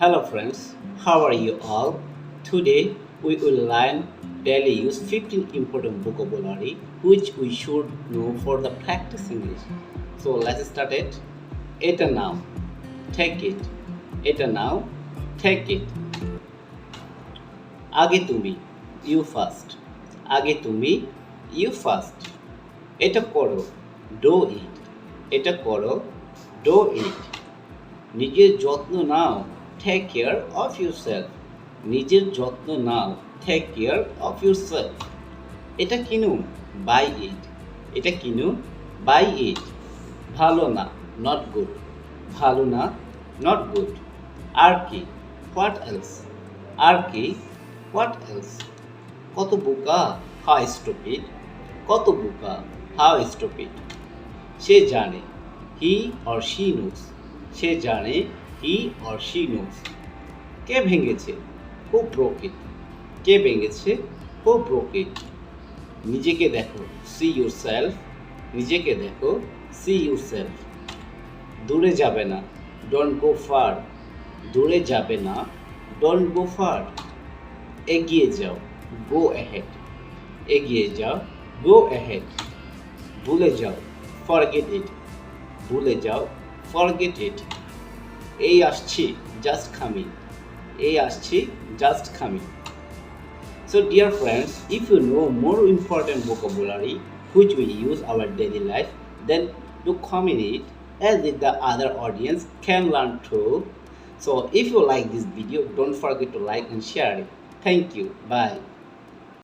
Hello friends, how are you all? Today we will learn daily use 15 important vocabulary which we should know for the practice English. So let's start it. Eta now, take it. Eta now, take it. আগে তুমি, you first. আগে তুমি, you first. এটা করো, do it. এটা করো, do it. নিজের যত্ন নাও, take care of yourself. নিজের যত্ন নাও, take care of yourself. এটা কিনুন, buy it. এটা কিনুন, buy it. ভালো না, not good. ভালো না, not good. আর কি, what else? আর কি, what else? কত বোকা, how stupid. কত বোকা, how stupid. সে জানে, he or she knows. সে জানে, he or she knows. কে ভেঙেছে, who broke it. কে ভেঙেছে, who broke it. নিজেকে দেখো, see yourself. নিজেকে দেখো, see yourself. দূরে যাবে না, don't go far. দূরে যাবে না, don't go far. এগিয়ে যাও, go ahead. এগিয়ে যাও, go ahead. ভুলে যাও, forget it. ভুলে যাও, forget it. এই আসছি, just coming. এই আসছি, just coming. So dear friends, if you know more important vocabulary which we use our daily life, then do comment it as if the other audience can learn too. So if you like this video, don't forget to like and share it. Thank you. Bye.